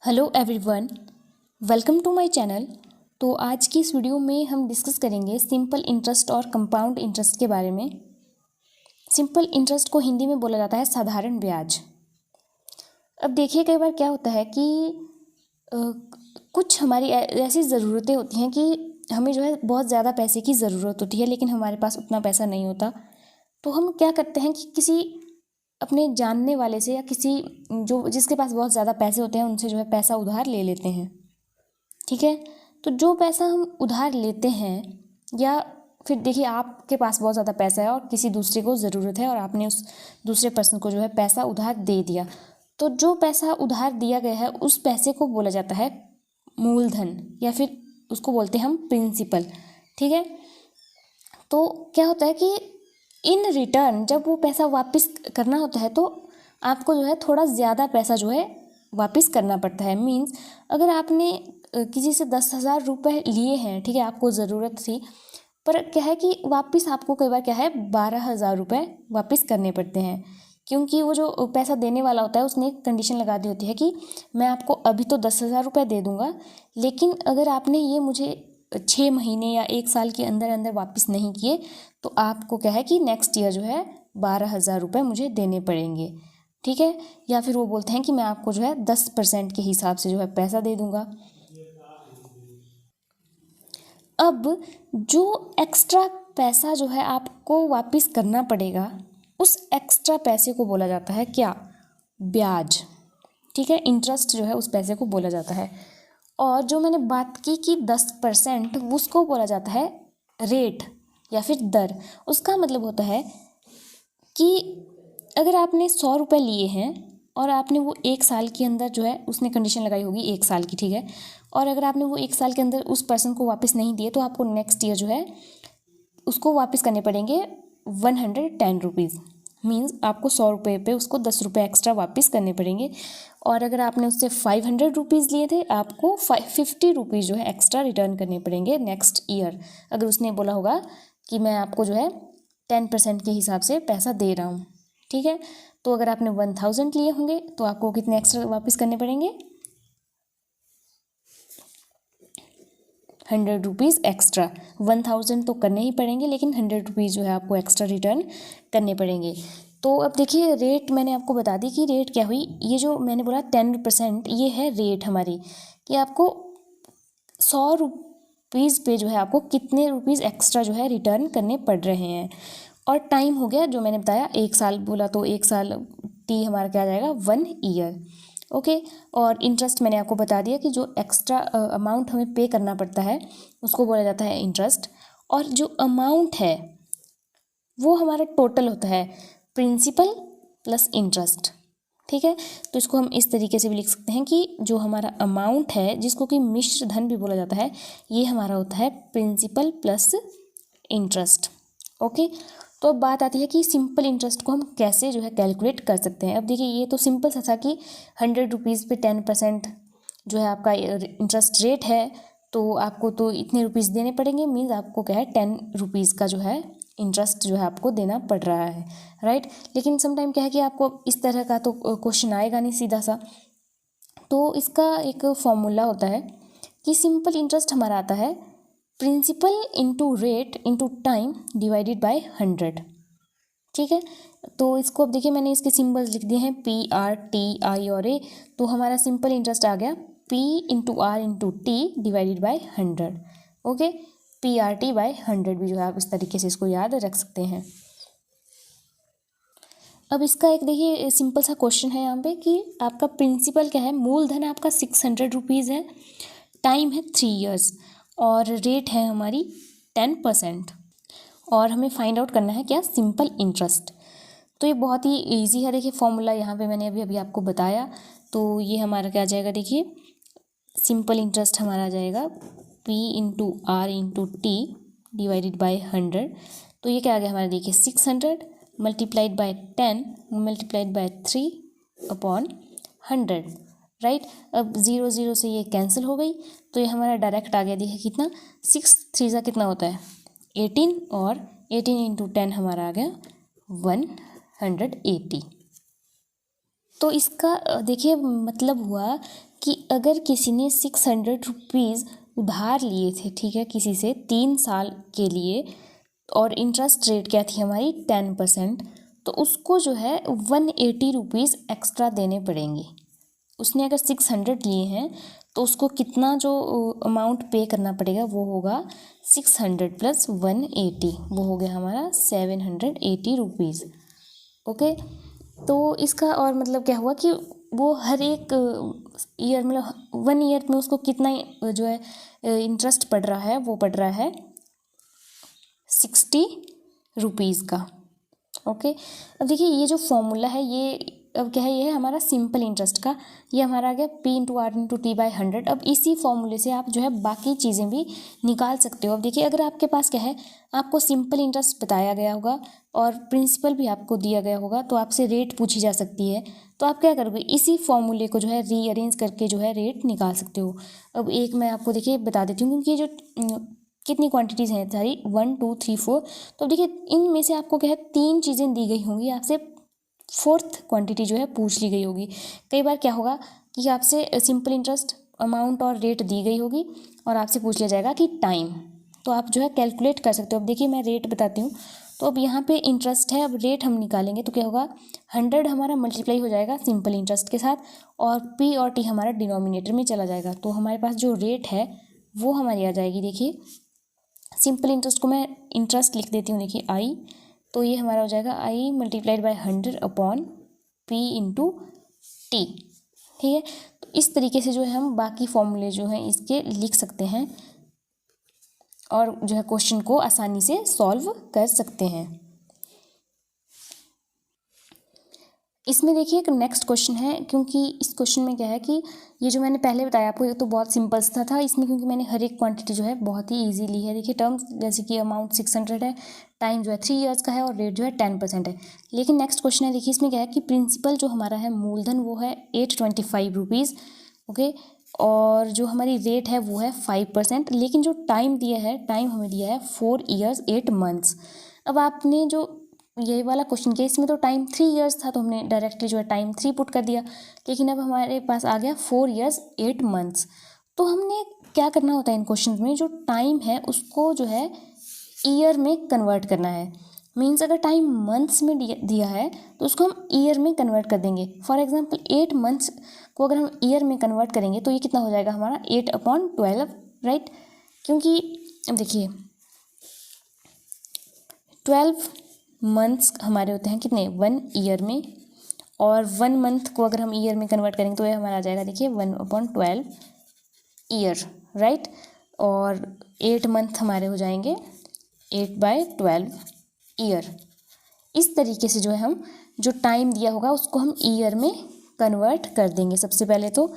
Hello everyone, welcome to my channel. तो आज की इस वीडियो में हम डिस्कस करेंगे सिंपल इंटरेस्ट और कंपाउंड इंटरेस्ट के बारे में। सिंपल इंटरेस्ट को हिंदी में बोला जाता है साधारण ब्याज। अब देखिए, कई बार क्या होता है कि कुछ हमारी ऐसी ज़रूरतें होती हैं कि हमें जो है बहुत ज़्यादा पैसे की ज़रूरत होती है, लेकिन हमारे पास उतना पैसा नहीं होता। तो हम क्या करते हैं कि किसी अपने जानने वाले से या किसी जिसके पास बहुत ज़्यादा पैसे होते हैं उनसे जो है पैसा उधार ले लेते हैं। ठीक है, तो जो पैसा हम उधार लेते हैं, या फिर देखिए आपके पास बहुत ज़्यादा पैसा है और किसी दूसरे को ज़रूरत है और आपने उस दूसरे पर्सन को जो है पैसा उधार दे दिया, तो जो पैसा उधार दिया गया है उस पैसे को बोला जाता है मूलधन, या फिर उसको बोलते हैं हम प्रिंसिपल। ठीक है, तो क्या होता है कि इन रिटर्न जब वो पैसा वापस करना होता है तो आपको जो है थोड़ा ज़्यादा पैसा जो है वापस करना पड़ता है। मीन्स अगर आपने किसी से 10,000 रुपये लिए हैं, ठीक है, आपको ज़रूरत थी, पर क्या है कि वापस आपको कई बार क्या है 12,000 रुपये वापस करने पड़ते हैं, क्योंकि वो जो पैसा देने वाला होता है उसने एक कंडीशन लगा दी होती है कि मैं आपको अभी तो 10,000 रुपये दे दूँगा, लेकिन अगर आपने ये मुझे 6 महीने या 1 साल के अंदर अंदर वापस नहीं किए तो आपको क्या है कि नेक्स्ट ईयर जो है 12,000 रुपये मुझे देने पड़ेंगे। ठीक है, या फिर वो बोलते हैं कि मैं आपको जो है 10% के हिसाब से जो है पैसा दे दूँगा। अब जो एक्स्ट्रा पैसा जो है आपको वापस करना पड़ेगा, उस एक्स्ट्रा पैसे को बोला जाता है क्या? ब्याज। ठीक है, इंटरेस्ट जो है उस पैसे को बोला जाता है। और जो मैंने बात की कि 10%, उसको बोला जाता है रेट या फिर दर। उसका मतलब होता है कि अगर आपने 100 रुपये लिए हैं और आपने वो 1 साल के अंदर जो है उसने कंडीशन लगाई होगी 1 साल की, ठीक है, और अगर आपने वो 1 साल के अंदर उस पर्सन को वापस नहीं दिए तो आपको नेक्स्ट ईयर जो है उसको वापस करने पड़ेंगे 110 रुपीज़। मीन्स आपको 100 रुपये पे उसको 10 रुपये एक्स्ट्रा वापस करने पड़ेंगे। और अगर आपने उससे 500 रुपीज़ लिए थे, आपको 50 रुपीज़ जो है एक्स्ट्रा रिटर्न करने पड़ेंगे नेक्स्ट ईयर, अगर उसने बोला होगा कि मैं आपको जो है 10% के हिसाब से पैसा दे रहा हूँ। ठीक है, तो अगर आपने 1000 लिए होंगे तो आपको कितने एक्स्ट्रा वापस करने पड़ेंगे? 100 रुपीज़ एक्स्ट्रा। 1000 तो करने ही पड़ेंगे, लेकिन 100 रुपीज़ जो है आपको एक्स्ट्रा रिटर्न करने पड़ेंगे। तो अब देखिए, रेट मैंने आपको बता दी कि रेट क्या हुई। ये जो मैंने बोला 10%, ये है रेट हमारी, कि आपको 100 रुपीज़ पे जो है आपको कितने रुपीज़ एक्स्ट्रा जो है रिटर्न करने पड़ रहे हैं। और टाइम हो गया जो मैंने बताया, 1 साल बोला तो 1 साल टी हमारा क्या आ जाएगा 1 ईयर। ओके, और इंटरेस्ट मैंने आपको बता दिया कि जो एक्स्ट्रा अमाउंट हमें पे करना पड़ता है उसको बोला जाता है इंटरेस्ट। और जो अमाउंट है वो हमारा टोटल होता है प्रिंसिपल प्लस इंटरेस्ट। ठीक है, तो इसको हम इस तरीके से भी लिख सकते हैं कि जो हमारा अमाउंट है, जिसको कि मिश्र धन भी बोला जाता है, ये हमारा होता है प्रिंसिपल प्लस इंटरेस्ट। ओके, तो अब बात आती है कि सिंपल इंटरेस्ट को हम कैसे जो है कैलकुलेट कर सकते हैं। अब देखिए, ये तो सिंपल सा था कि 100 रुपीज़ पे 10% जो है आपका इंटरेस्ट रेट है, तो आपको तो इतने रुपीज़ देने पड़ेंगे। मीन्स आपको क्या है 10 रुपीज़ का जो है इंटरेस्ट जो है आपको देना पड़ रहा है, राइट। लेकिन समटाइम क्या है कि आपको इस तरह का तो क्वेश्चन आएगा नहीं सीधा सा, तो इसका एक फॉर्मूला होता है कि सिंपल इंटरेस्ट हमारा आता है principal into rate into time divided by 100। ठीक है, तो इसको अब देखिए, मैंने इसके सिंबल्स लिख दिए हैं PRTI और A। तो हमारा सिंपल इंटरेस्ट आ गया P into R into T divided by 100। Okay, PRT by 100 भी जो है आप इस तरीके से इसको याद रख सकते हैं। अब इसका एक देखिए सिंपल सा क्वेश्चन है यहाँ पे कि आपका प्रिंसिपल क्या है, मूलधन आपका 600 रुपीज़ है, टाइम है 3 इयर्स और रेट है हमारी 10%, और हमें फाइंड आउट करना है क्या, सिंपल इंटरेस्ट। तो ये बहुत ही इजी है। देखिए फॉर्मूला यहाँ पे मैंने अभी आपको बताया, तो ये हमारा क्या आ जाएगा, देखिए सिंपल इंटरेस्ट हमारा आ जाएगा P into R into T divided by 100। तो ये क्या आ गया हमारा, देखिए 600 multiplied by 10 multiplied by 3 upon 100, right. अब 0 0 से ये कैंसिल हो गई, तो ये हमारा डायरेक्ट आ गया, देखिए कितना, 6 3 का कितना होता है 18, और 18 इंटू 10 हमारा आ गया 180। तो इसका देखिए मतलब हुआ कि अगर किसी ने 600 रुपीज़ उधार लिए थे, ठीक है, किसी से 3 साल के लिए, और इंटरेस्ट रेट क्या थी हमारी 10%, तो उसको जो है 180 रुपीज़ एक्स्ट्रा देने पड़ेंगे। उसने अगर 600 लिए हैं तो उसको कितना जो अमाउंट पे करना पड़ेगा वो होगा 600 प्लस 180, वो हो गया हमारा 780 रुपीज़। ओके, तो इसका और मतलब क्या हुआ कि वो हर एक ईयर, मतलब 1 ईयर में उसको कितना जो है इंटरेस्ट पड़ रहा है, वो पड़ रहा है 60 रुपीज़ का। ओके, अब देखिए ये जो फॉर्मूला है ये अब क्या है, ये है हमारा सिंपल इंटरेस्ट का, ये हमारा आ गया P/R/T/100। अब इसी फॉर्मूले से आप जो है बाकी चीज़ें भी निकाल सकते हो। अब देखिए अगर आपके पास क्या है, आपको सिंपल इंटरेस्ट बताया गया होगा और प्रिंसिपल भी आपको दिया गया होगा, तो आपसे रेट पूछी जा सकती है, तो आप क्या करोगे, इसी फॉर्मूले को जो है रीअरेंज करके जो है रेट निकाल सकते हो। अब एक मैं आपको देखिए बता देती हूँ, क्योंकि ये जो कितनी क्वांटिटीज़ हैं सारी 1 2 3 4, तो देखिए इनमें से आपको क्या है 3 चीज़ें दी गई होंगी, आपसे 4th क्वांटिटी जो है पूछ ली गई होगी। कई बार क्या होगा कि आपसे सिंपल इंटरेस्ट अमाउंट और रेट दी गई होगी और आपसे पूछ लिया जाएगा कि टाइम, तो आप जो है कैलकुलेट कर सकते हो। अब देखिए मैं रेट बताती हूँ, तो अब यहाँ पे इंटरेस्ट है, अब रेट हम निकालेंगे तो क्या होगा, 100 हमारा मल्टीप्लाई हो जाएगा सिंपल इंटरेस्ट के साथ, और P और T हमारा डिनोमिनेटर में चला जाएगा, तो हमारे पास जो रेट है वो हमारी आ जाएगी। देखिए सिंपल इंटरेस्ट को मैं इंटरेस्ट लिख देती हूँ, देखिए I, तो ये हमारा हो जाएगा I multiplied by 100 upon P into T। ठीक है, तो इस तरीके से जो है हम बाकी फॉर्मूले जो हैं इसके लिख सकते हैं और जो है क्वेश्चन को आसानी से सॉल्व कर सकते हैं। इसमें देखिए एक नेक्स्ट क्वेश्चन है, क्योंकि इस क्वेश्चन में क्या है कि ये जो मैंने पहले बताया आपको ये तो बहुत सिंपल सा था, इसमें क्योंकि मैंने हर एक क्वांटिटी जो है बहुत ही इजी ली है। देखिए टर्म्स जैसे कि अमाउंट 600 है, टाइम जो है 3 इयर्स का है, और रेट जो है 10% है। लेकिन नेक्स्ट क्वेश्चन है, देखिए इसमें क्या है कि प्रिंसिपल जो हमारा है मूलधन वो है 825 रुपीज़। ओके, और जो हमारी रेट है वो है 5%, लेकिन जो टाइम दिया है, टाइम हमें दिया है 4 इयर्स 8 मंथ्स। अब आपने जो ये वाला क्वेश्चन किया इसमें तो टाइम 3 इयर्स था, तो हमने डायरेक्टली जो है टाइम 3 पुट कर दिया, लेकिन अब हमारे पास आ गया 4 इयर्स 8 मंथ्स। तो हमने क्या करना होता है इन क्वेश्चन में, जो टाइम है उसको जो है ईयर में कन्वर्ट करना है। मीन्स अगर टाइम मंथ्स में दिया है तो उसको हम ईयर में कन्वर्ट कर देंगे। फॉर एग्जांपल 8 मंथ्स को अगर हम ईयर में कन्वर्ट करेंगे तो ये कितना हो जाएगा हमारा 8/12, राइट। क्योंकि अब देखिए 12 मंथ्स हमारे होते हैं कितने, 1 ईयर में, और 1 मंथ को अगर हम ईयर में कन्वर्ट करेंगे तो ये हमारा आ जाएगा देखिए 1/12 ईयर, राइट। और 8 मंथ हमारे हो जाएंगे 8/12 ईयर। इस तरीके से जो है हम जो टाइम दिया होगा उसको हम ईयर में कन्वर्ट कर देंगे। सबसे पहले तो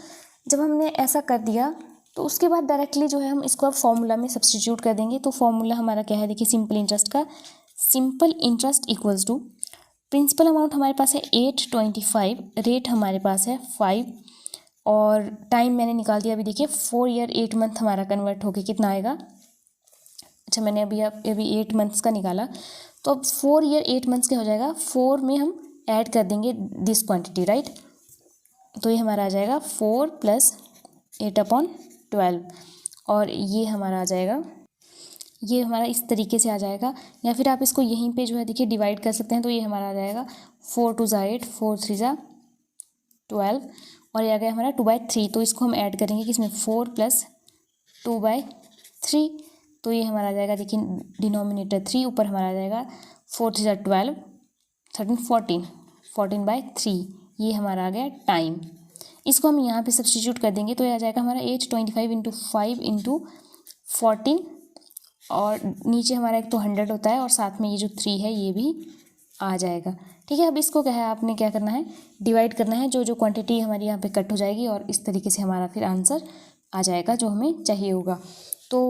जब हमने ऐसा कर दिया तो उसके बाद डायरेक्टली जो है हम इसको अब फॉर्मूला में सब्स्टिट्यूट कर देंगे। तो फॉर्मूला हमारा क्या है, देखिए सिंपल इंटरेस्ट का, simple interest equals to principal amount हमारे पास है 825, रेट हमारे पास है 5, और टाइम मैंने निकाल दिया अभी, देखिए 4 ईयर 8 मंथ हमारा कन्वर्ट होके कितना आएगा। अच्छा मैंने अभी 8 मंथ्स का निकाला, तो अब 4 ईयर 8 मंथ्स क्या हो जाएगा, 4 में हम ऐड कर देंगे दिस क्वांटिटी, राइट। तो ये हमारा आ जाएगा 4 + 8/12, और ये हमारा आ जाएगा, ये हमारा इस तरीके से आ जाएगा। या फिर आप इसको यहीं पे जो है देखिए डिवाइड कर सकते हैं, तो ये हमारा आ जाएगा 4 2 8, 4 3 12, और ये आ गया हमारा 2/3। तो इसको हम ऐड करेंगे किसमें, 4 + 2/3, तो ये हमारा आ जाएगा देखिए डिनोमिनेटर 3, ऊपर हमारा आ जाएगा 4 3 12, 13 14, 14/3, ये हमारा आ गया टाइम। इसको हम यहाँ पे सब्स्टिट्यूट कर देंगे तो ये आ जाएगा हमारा 825 × 5 × 14, और नीचे हमारा एक तो 100 होता है और साथ में ये जो 3 है ये भी आ जाएगा। ठीक है, अब इसको क्या है, आपने क्या करना है, डिवाइड करना है, जो जो क्वांटिटी हमारी यहाँ पे कट हो जाएगी, और इस तरीके से हमारा फिर आंसर आ जाएगा जो हमें चाहिए होगा। तो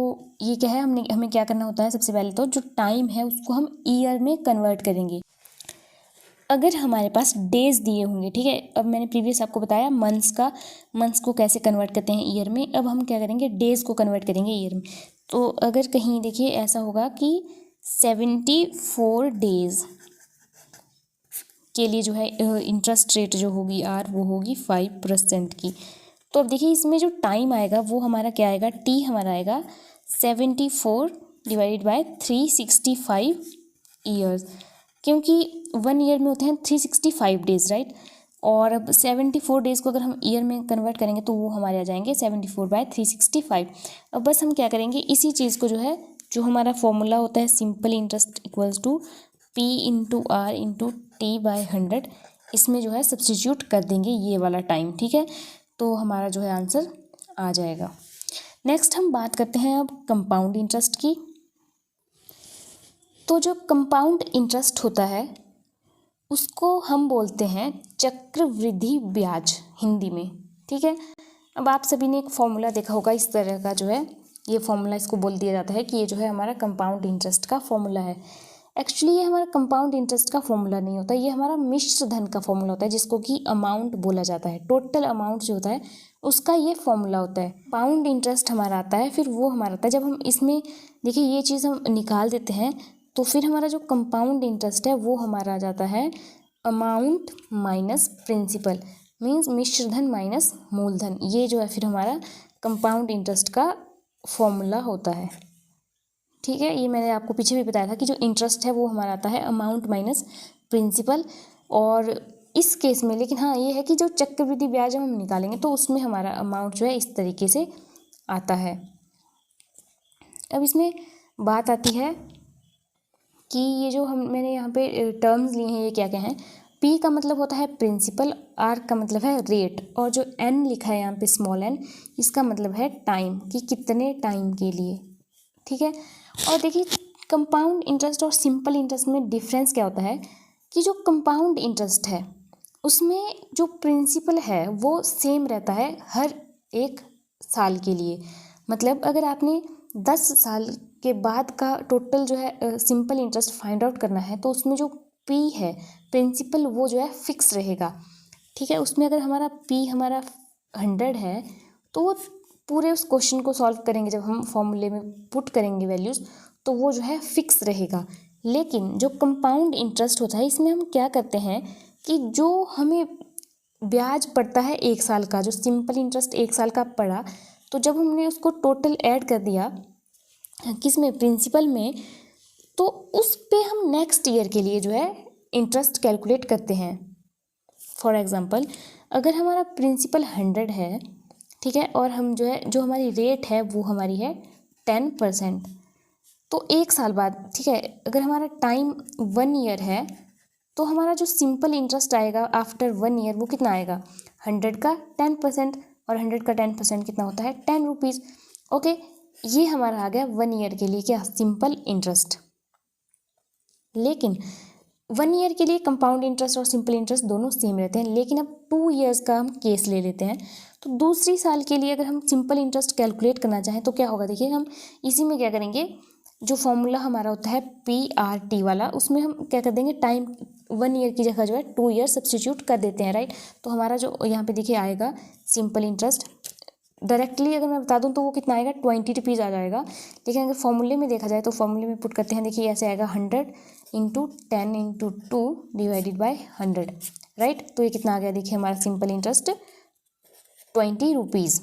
ये क्या है, हमें क्या करना होता है, सबसे पहले तो जो टाइम है उसको हम ईयर में कन्वर्ट करेंगे। अगर हमारे पास डेज दिए होंगे, ठीक है, अब मैंने प्रीवियस आपको बताया मंथ्स को कैसे कन्वर्ट करते हैं ईयर में, अब हम क्या करेंगे, डेज़ को कन्वर्ट करेंगे ईयर में। तो अगर कहीं देखिए ऐसा होगा कि 74 डेज़ के लिए जो है इंटरेस्ट रेट जो होगी आर वो होगी 5% की, तो अब देखिए इसमें जो टाइम आएगा वो हमारा क्या आएगा, टी हमारा आएगा 74 डिवाइडेड बाय 365 ईयर्स, क्योंकि 1 ईयर में होते हैं 365 डेज, राइट। और अब 74 डेज़ को अगर हम ईयर में कन्वर्ट करेंगे तो वो हमारे आ जाएंगे 74/365। अब बस हम क्या करेंगे, इसी चीज़ को जो है, जो हमारा फॉर्मूला होता है simple interest equals to P/R/T/100, इसमें जो है सब्स्टिट्यूट कर देंगे ये वाला टाइम, ठीक है। तो हमारा जो है आंसर आ जाएगा। नेक्स्ट हम बात करते हैं अब कंपाउंड इंटरेस्ट की। तो जो कंपाउंड इंटरेस्ट होता है उसको हम बोलते हैं चक्रवृद्धि ब्याज हिंदी में, ठीक है। अब आप सभी ने एक फॉर्मूला देखा होगा इस तरह का, जो है ये फॉर्मूला, इसको बोल दिया जाता है कि ये जो है हमारा कंपाउंड इंटरेस्ट का फॉर्मूला है। एक्चुअली ये हमारा कंपाउंड इंटरेस्ट का फॉर्मूला नहीं होता, ये हमारा मिश्र धन का फॉर्मूला होता है, जिसको कि अमाउंट बोला जाता है। टोटल अमाउंट जो होता है उसका ये फॉर्मूला होता है। पाउंड इंटरेस्ट हमारा आता है, फिर वो हमारा आता है जब हम इसमें देखिए ये चीज़ हम निकाल देते हैं, तो फिर हमारा जो कंपाउंड इंटरेस्ट है वो हमारा आ जाता है अमाउंट माइनस प्रिंसिपल, मीन्स मिश्रधन माइनस मूलधन। ये जो है फिर हमारा कंपाउंड इंटरेस्ट का फॉर्मूला होता है, ठीक है। ये मैंने आपको पीछे भी बताया था कि जो इंटरेस्ट है वो हमारा आता है अमाउंट माइनस प्रिंसिपल। और इस केस में लेकिन हाँ ये है कि जो चक्रवृद्धि ब्याज हम निकालेंगे तो उसमें हमारा अमाउंट जो है इस तरीके से आता है। अब इसमें बात आती है कि ये जो मैंने यहाँ पे टर्म्स लिए हैं ये क्या क्या हैं। P का मतलब होता है प्रिंसिपल, R का मतलब है रेट, और जो N लिखा है यहाँ पे स्मॉल n, इसका मतलब है टाइम, कि कितने टाइम के लिए, ठीक है। और देखिए कंपाउंड इंटरेस्ट और सिंपल इंटरेस्ट में डिफरेंस क्या होता है कि जो कंपाउंड इंटरेस्ट है उसमें जो प्रिंसिपल है वो सेम रहता है हर एक साल के लिए। मतलब अगर आपने 10 साल के बाद का टोटल जो है सिंपल इंटरेस्ट फाइंड आउट करना है तो उसमें जो P है प्रिंसिपल वो जो है फिक्स रहेगा, ठीक है। उसमें अगर हमारा P हमारा 100 है तो वो पूरे उस क्वेश्चन को सॉल्व करेंगे जब हम फॉर्मूले में पुट करेंगे वैल्यूज़, तो वो जो है फिक्स रहेगा। लेकिन जो कंपाउंड इंटरेस्ट होता है इसमें हम क्या करते हैं कि जो हमें ब्याज पड़ता है 1 साल का, जो सिंपल इंटरेस्ट 1 साल का पड़ा, तो जब हमने उसको टोटल ऐड कर दिया किसमें, प्रिंसिपल में, तो उस पे हम नेक्स्ट ईयर के लिए जो है इंटरेस्ट कैलकुलेट करते हैं। फॉर एग्जांपल अगर हमारा प्रिंसिपल 100 है, ठीक है, और हम जो है जो हमारी रेट है वो हमारी है 10%, तो 1 साल बाद, ठीक है, अगर हमारा टाइम 1 ईयर है तो हमारा जो सिंपल इंटरेस्ट आएगा आफ्टर 1 ईयर वो कितना आएगा, 100 का 10%, और 100 का 10% कितना होता है, 10 रुपीज़। ओके, ये हमारा आ गया 1 ईयर के लिए क्या, सिंपल इंटरेस्ट। लेकिन 1 ईयर के लिए कंपाउंड इंटरेस्ट और सिंपल इंटरेस्ट दोनों सेम रहते हैं। लेकिन अब 2 ईयर्स का हम केस ले लेते हैं, तो दूसरी साल के लिए अगर हम सिंपल इंटरेस्ट कैलकुलेट करना चाहें तो क्या होगा, देखिए हम इसी में क्या करेंगे, जो फॉर्मूला हमारा होता है PRT वाला, उसमें हम क्या कर देंगे, टाइम 1 ईयर की जगह जो है 2 ईयर सब्स्टिट्यूट कर देते हैं, राइट। तो हमारा जो यहाँ पे देखिए आएगा सिंपल इंटरेस्ट, डायरेक्टली अगर मैं बता दूं तो वो कितना आएगा, 20 रुपीज़ आ जाएगा। लेकिन अगर फॉर्मूले में देखा जाए तो फॉर्मूले में पुट करते हैं, देखिए ऐसे आएगा 100 into 10 into 2 divided by 100, right. तो ये कितना आ गया, देखिए हमारा सिंपल इंटरेस्ट 20 रुपीज़,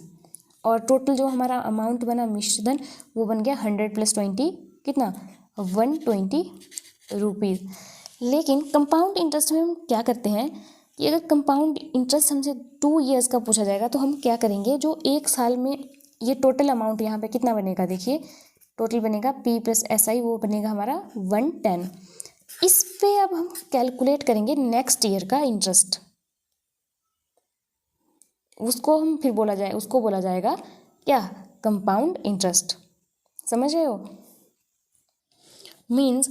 और टोटल जो हमारा अमाउंट बना मिश्रधन वो बन गया 100 + 20 कितना, 120 रुपीज़। लेकिन कंपाउंड इंटरेस्ट में हम क्या करते हैं कि अगर कंपाउंड इंटरेस्ट हमसे 2 ईयर्स का पूछा जाएगा तो हम क्या करेंगे, जो 1 साल में ये टोटल अमाउंट यहाँ पे कितना बनेगा, देखिए टोटल बनेगा P + SI, वो बनेगा हमारा 110। इस पे अब हम कैलकुलेट करेंगे नेक्स्ट ईयर का इंटरेस्ट, उसको बोला जाएगा क्या, कंपाउंड इंटरेस्ट। समझ रहे हो, मीन्स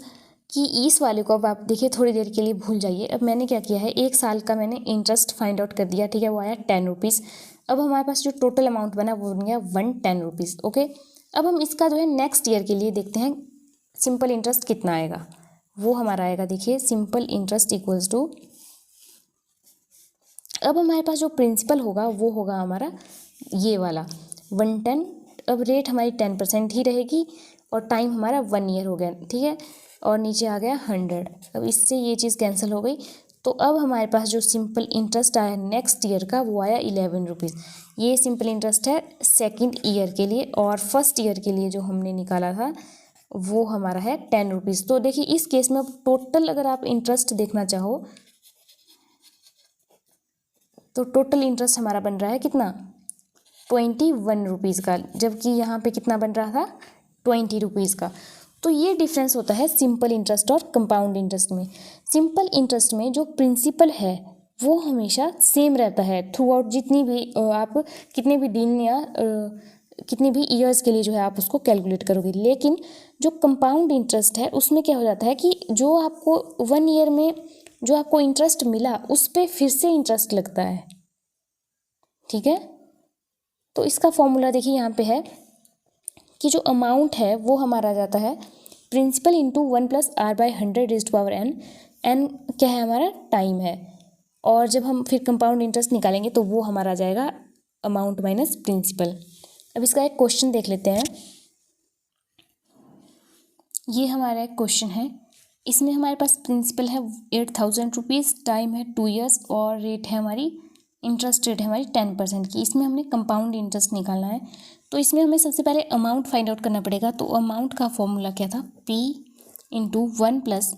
कि इस वाले को अब आप देखिए थोड़ी देर के लिए भूल जाइए। अब मैंने क्या किया है, 1 साल का मैंने इंटरेस्ट फाइंड आउट कर दिया, ठीक है, वो आया 10 रुपीज़। अब हमारे पास जो टोटल अमाउंट बना वो बन गया 110 रुपीज़। ओके, अब हम इसका जो है नेक्स्ट ईयर के लिए देखते हैं सिंपल इंटरेस्ट कितना आएगा। वो हमारा आएगा, देखिए सिंपल इंटरेस्ट इक्वल्स टू, अब हमारे पास जो प्रिंसिपल होगा वो होगा हमारा ये वाला 110। अब रेट हमारी 10% ही रहेगी और टाइम हमारा 1 ईयर हो गया, ठीक है, और नीचे आ गया 100। अब इससे ये चीज़ कैंसिल हो गई, तो अब हमारे पास जो सिंपल इंटरेस्ट आया नेक्स्ट ईयर का वो आया 11 रुपीज़। ये सिंपल इंटरेस्ट है सेकंड ईयर के लिए, और फर्स्ट ईयर के लिए जो हमने निकाला था वो हमारा है 10 रुपीज़। तो देखिए इस केस में अब टोटल अगर आप इंटरेस्ट देखना चाहो तो टोटल इंटरेस्ट हमारा बन रहा है कितना, 21 रुपीज़ का, जबकि यहाँ पे कितना बन रहा था, 20 रुपीज़ का। तो ये डिफरेंस होता है सिंपल इंटरेस्ट और कंपाउंड इंटरेस्ट में। सिंपल इंटरेस्ट में जो प्रिंसिपल है वो हमेशा सेम रहता है थ्रू आउट, जितनी भी आप कितने भी दिन या कितनी भी ईयर्स के लिए जो है आप उसको कैलकुलेट करोगे। लेकिन जो कंपाउंड इंटरेस्ट है उसमें क्या हो जाता है कि जो आपको 1 ईयर में जो आपको इंटरेस्ट मिला उस पर फिर से इंटरेस्ट लगता है, ठीक है। तो इसका फॉर्मूला देखिए यहाँ पे है कि जो अमाउंट है वो हमारा आ जाता है प्रिंसिपल इंटू 1 + r/100⁻n। n क्या है हमारा, टाइम है। और जब हम फिर कंपाउंड इंटरेस्ट निकालेंगे तो वो हमारा आ जाएगा अमाउंट माइनस प्रिंसिपल। अब इसका एक क्वेश्चन देख लेते हैं। ये हमारा एक क्वेश्चन है, इसमें हमारे पास प्रिंसिपल है 8000 रुपीज़, टाइम है 2 ईयर्स और रेट है हमारी, इंटरेस्ट रेट है हमारी 10% की। इसमें हमने कंपाउंड इंटरेस्ट निकालना है। तो इसमें हमें सबसे पहले अमाउंट फाइंड आउट करना पड़ेगा। तो अमाउंट का फॉर्मूला क्या था, P × 1 +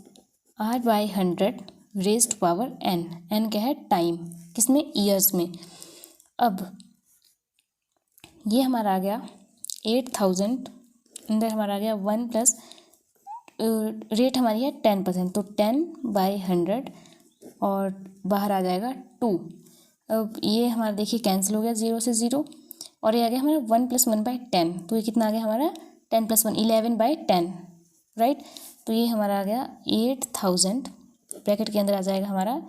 r/100⁻n। n क्या है, टाइम, किसमें, ईयर्स में। अब ये हमारा आ गया 8000, अंदर हमारा आ गया 1 + रेट हमारी है 10%, तो 10/100 और बाहर आ जाएगा 2। अब ये हमारा देखिए कैंसिल हो गया 0 से 0, और ये आ गया हमारा 1 + 1/10। तो ये कितना आ गया हमारा, 10 + 1 11/10, राइट। तो ये हमारा आ गया 8000, ब्रैकेट के अंदर आ जाएगा हमारा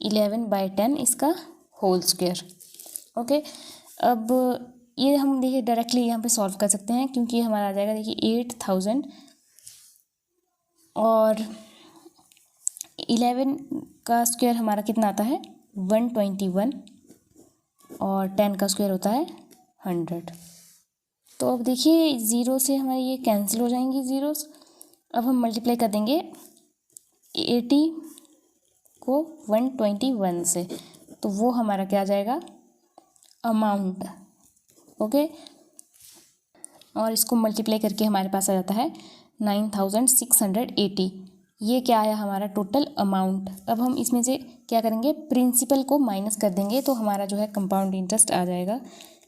11/10 इसका होल स्क्वायर। ओके, अब ये हम देखिए डायरेक्टली यहाँ पे सॉल्व कर सकते हैं, क्योंकि ये हमारा आ जाएगा देखिए 8000 और 11 का स्क्वायर हमारा कितना आता है, 121, और 10 का स्क्वायर होता है 100। तो अब देखिए 0 से हमारे ये कैंसिल हो जाएंगी ज़ीरोस। अब हम मल्टीप्लाई कर देंगे 80 को 121 से, तो वो हमारा क्या आ जाएगा, अमाउंट। ओके, और इसको मल्टीप्लाई करके हमारे पास आ जाता है 9680। ये क्या आया हमारा टोटल अमाउंट। अब हम इसमें से क्या करेंगे, प्रिंसिपल को माइनस कर देंगे, तो हमारा जो है कंपाउंड इंटरेस्ट आ जाएगा,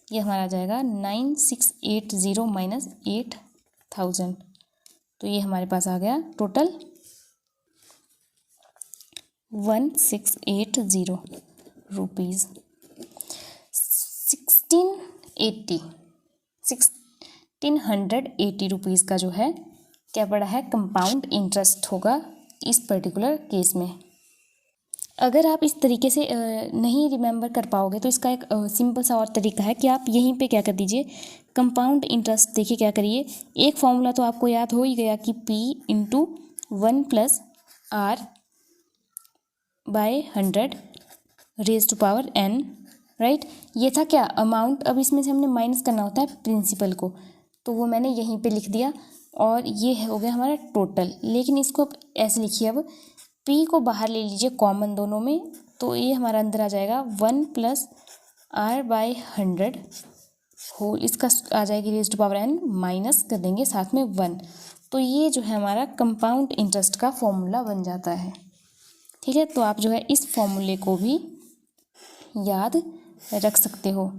ये हमारा आ जाएगा 9680 - 8000। तो ये हमारे पास आ गया टोटल 1680 रुपीज़। 1680 रुपीज़ का जो है क्या पड़ा है, कंपाउंड इंटरेस्ट होगा इस पर्टिकुलर केस में। अगर आप इस तरीके से नहीं रिमेंबर कर पाओगे तो इसका एक सिंपल सा और तरीका है कि आप यहीं पे क्या कर दीजिए, कंपाउंड इंटरेस्ट देखिए क्या करिए, एक फॉर्मूला तो आपको याद हो ही गया कि P × 1 + r/100⁻n, राइट। ये था क्या, अमाउंट। अब इसमें से हमने माइनस करना होता है प्रिंसिपल को, तो वो मैंने यहीं पे लिख दिया, और ये हो गया हमारा टोटल। लेकिन इसको अब ऐसे लिखिए, अब P को बाहर ले लीजिए कॉमन दोनों में, तो ये हमारा अंदर आ जाएगा 1 + r/100 होल, इसका आ जाएगी r/n, माइनस कर देंगे साथ में 1। तो ये जो है हमारा कंपाउंड इंटरेस्ट का फॉर्मूला बन जाता है, ठीक है। तो आप जो है इस फॉर्मूले को भी याद रख सकते हो।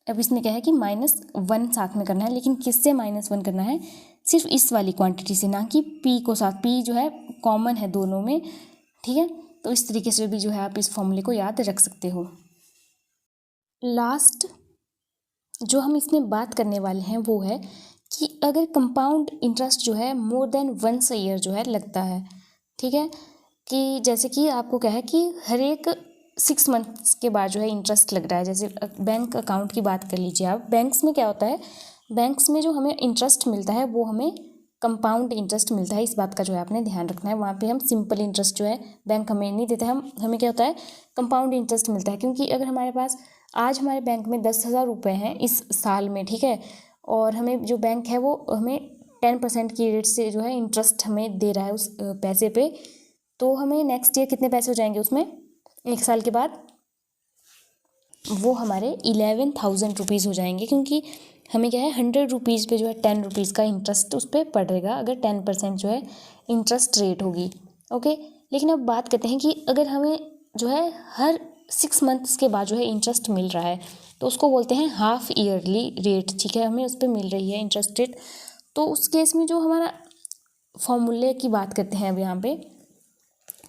अब इसमें क्या है कि -1 साथ में करना है, लेकिन किससे -1 करना है, सिर्फ इस वाली क्वांटिटी से, ना कि P को साथ, P जो है कॉमन है दोनों में, ठीक है। तो इस तरीके से भी जो है आप इस फॉर्मूले को याद रख सकते हो। लास्ट जो हम इसमें बात करने वाले हैं वो है कि अगर कंपाउंड इंटरेस्ट जो है मोर देन 1 ईयर जो है लगता है, ठीक है, कि जैसे कि आपको क्या है कि हर एक 6 मंथ्स के बाद जो है इंटरेस्ट लग रहा है। जैसे बैंक अकाउंट की बात कर लीजिए आप, बैंक्स में क्या होता है, बैंक्स में जो हमें इंटरेस्ट मिलता है वो हमें कंपाउंड इंटरेस्ट मिलता है। इस बात का जो है आपने ध्यान रखना है। वहाँ पे हम सिंपल इंटरेस्ट जो है बैंक हमें नहीं देता है, हमें क्या होता है, कंपाउंड इंटरेस्ट मिलता है। क्योंकि अगर हमारे पास आज हमारे बैंक में 10,000 रुपये हैं इस साल में, ठीक है, और हमें जो बैंक है वो हमें 10% की रेट से जो है इंटरेस्ट हमें दे रहा है उस पैसे पे, तो हमें नेक्स्ट ईयर कितने पैसे हो जाएंगे उसमें, 1 साल के बाद, वो हमारे 11,000 रुपीज़ हो जाएंगे, क्योंकि हमें क्या है 100 रुपीज़ पे जो है 10 रुपीज़ का इंटरेस्ट उस पर पड़ेगा, अगर 10% जो है इंटरेस्ट रेट होगी। ओके, लेकिन अब बात करते हैं कि अगर हमें जो है हर 6 मंथ्स के बाद जो है इंटरेस्ट मिल रहा है, तो उसको बोलते हैं हाफ ईयरली रेट। ठीक है, हमें उस पर मिल रही है इंटरेस्ट रेट। तो उस केस में जो हमारा फॉर्मूले की बात करते हैं अब यहाँ पे,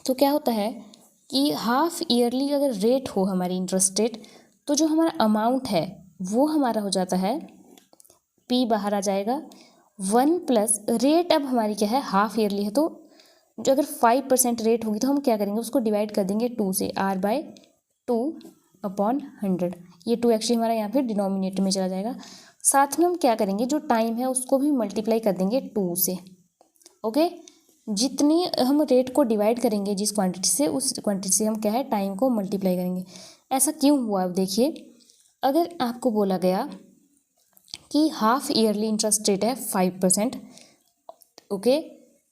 तो क्या होता है कि हाफ ईयरली अगर रेट हो हमारी इंटरेस्ट रेट, तो जो हमारा अमाउंट है वो हमारा हो जाता है, पी बाहर आ जाएगा, 1 प्लस रेट। अब हमारी क्या है हाफ ईयरली है, तो जो अगर 5% रेट होगी तो हम क्या करेंगे उसको डिवाइड कर देंगे 2 से, R/2/100। ये 2 एक्चुअली हमारा यहाँ पे डिनोमिनेटर में चला जाएगा। साथ में हम क्या करेंगे जो टाइम है उसको भी मल्टीप्लाई कर देंगे 2 से। ओके, जितनी हम रेट को डिवाइड करेंगे जिस क्वांटिटी से, उस क्वांटिटी से हम क्या है टाइम को मल्टीप्लाई करेंगे। ऐसा क्यों हुआ, अब देखिए, अगर आपको बोला गया कि हाफ ईयरली इंटरेस्ट रेट है 5%, ओके,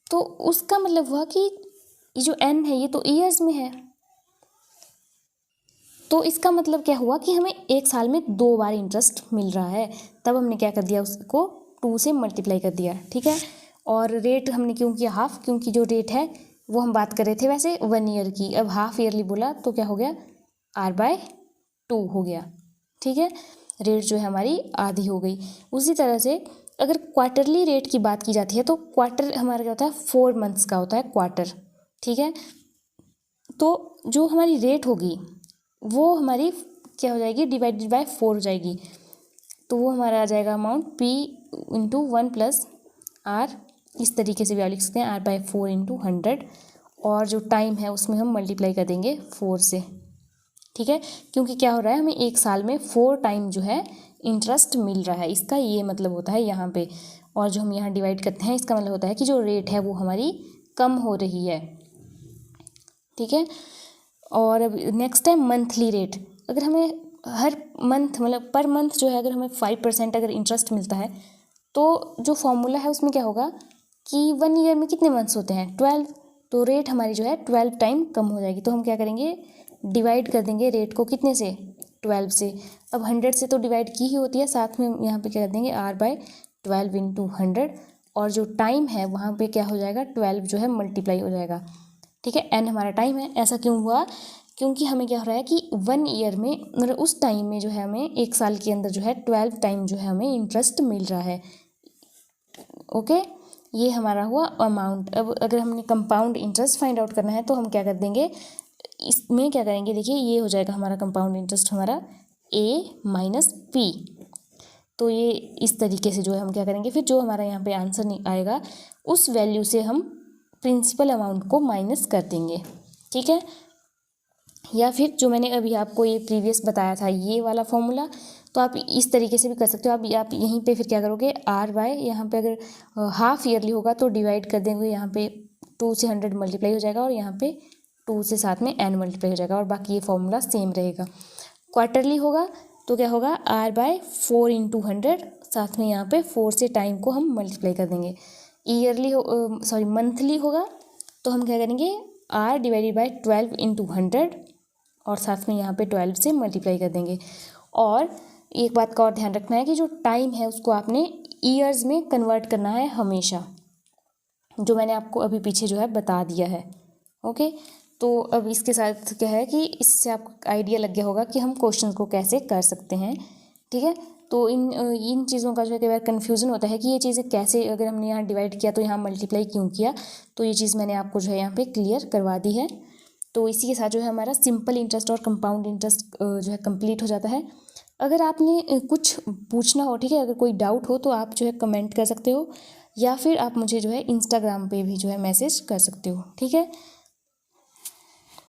तो उसका मतलब हुआ कि ये जो n है ये तो ईयर्स में है, तो इसका मतलब क्या हुआ कि हमें 1 साल में 2 बार इंटरेस्ट मिल रहा है। तब हमने क्या कर दिया, उसको 2 से मल्टीप्लाई कर दिया। ठीक है, और रेट हमने क्यों किया हाफ, क्योंकि जो रेट है वो हम बात कर रहे थे वैसे 1 ईयर की, अब हाफ ईयरली बोला तो क्या हो गया, R/2 हो गया। ठीक है, रेट जो है हमारी आधी हो गई। उसी तरह से अगर क्वार्टरली रेट की बात की जाती है, तो क्वार्टर हमारा क्या होता है 4 मंथ्स का होता है क्वार्टर। ठीक है, तो जो हमारी रेट होगी वो हमारी क्या हो जाएगी, डिवाइडेड बाय 4 हो जाएगी। तो वो हमारा आ जाएगा अमाउंट P × 1 + R, इस तरीके से भी आप लिख सकते हैं, R/4 × 100, और जो टाइम है उसमें हम मल्टीप्लाई कर देंगे 4 से। ठीक है, क्योंकि क्या हो रहा है हमें 1 साल में 4 टाइम जो है इंटरेस्ट मिल रहा है, इसका ये मतलब होता है यहाँ पे। और जो हम यहाँ डिवाइड करते हैं इसका मतलब होता है कि जो रेट है वो हमारी कम हो रही है। ठीक है, और अब नेक्स्ट है मंथली रेट। अगर हमें हर मंथ मतलब पर मंथ जो है अगर हमें 5% अगर इंटरेस्ट मिलता है, तो जो फॉर्मूला है उसमें क्या होगा कि 1 ईयर में कितने मंथ्स होते हैं 12, तो रेट हमारी जो है 12 टाइम कम हो जाएगी। तो हम क्या करेंगे, डिवाइड कर देंगे रेट को कितने से, 12 से। अब 100 से तो डिवाइड की ही होती है, साथ में यहाँ पे क्या कर देंगे R/12 × 100, और जो टाइम है वहाँ पे क्या हो जाएगा 12 जो है मल्टीप्लाई हो जाएगा। ठीक है, n हमारा टाइम है। ऐसा क्यों हुआ, क्योंकि हमें क्या हो रहा है कि 1 ईयर में मतलब उस टाइम में जो है हमें 1 साल के अंदर जो है 12 टाइम जो है हमें इंटरेस्ट मिल रहा है। ओके, ये हमारा हुआ अमाउंट। अब अगर हमने कंपाउंड इंटरेस्ट फाइंड आउट करना है तो हम क्या कर देंगे, इसमें क्या करेंगे, देखिए ये हो जाएगा हमारा कंपाउंड इंटरेस्ट हमारा A - P। तो ये इस तरीके से जो है हम क्या करेंगे, फिर जो हमारा यहाँ पे आंसर नहीं आएगा उस वैल्यू से हम प्रिंसिपल अमाउंट को माइनस कर देंगे। ठीक है, या फिर जो मैंने अभी आपको ये प्रीवियस बताया था ये वाला फॉर्मूला, तो आप इस तरीके से भी कर सकते हो। आप यहीं पे फिर क्या करोगे, R/, यहाँ पे अगर हाफ ईयरली होगा तो डिवाइड कर देंगे, यहाँ पे 2 से 100 मल्टीप्लाई हो जाएगा, और यहाँ पे 2 से साथ में n मल्टीप्लाई हो जाएगा, और बाकी ये फॉर्मूला सेम रहेगा। क्वार्टरली होगा तो क्या होगा, R/4 × 100, साथ में यहाँ पे 4 से टाइम को हम मल्टीप्लाई कर देंगे। ईयरली मंथली होगा तो हम क्या करेंगे, R/12 × 100, और साथ में यहाँ पे 12 से मल्टीप्लाई कर देंगे। और एक बात का और ध्यान रखना है कि जो टाइम है उसको आपने ईयर्स में कन्वर्ट करना है हमेशा, जो मैंने आपको अभी पीछे जो है बता दिया है। ओके, तो अब इसके साथ क्या है कि इससे आपको आइडिया लग गया होगा कि हम क्वेश्चन को कैसे कर सकते हैं। ठीक है, तो इन चीज़ों का जो है कई बार कन्फ्यूज़न होता है कि ये चीज़ें कैसे, अगर हमने यहाँ डिवाइड किया तो यहाँ मल्टीप्लाई क्यों किया, तो ये चीज़ मैंने आपको जो है यहाँ पे क्लियर करवा दी है। तो इसी के साथ जो है हमारा सिंपल इंटरेस्ट और कंपाउंड इंटरेस्ट जो है कंप्लीट हो जाता है। अगर आपने कुछ पूछना हो, ठीक है, अगर कोई डाउट हो तो आप जो है कमेंट कर सकते हो, या फिर आप मुझे जो है इंस्टाग्राम पे भी जो है मैसेज कर सकते हो। ठीक है।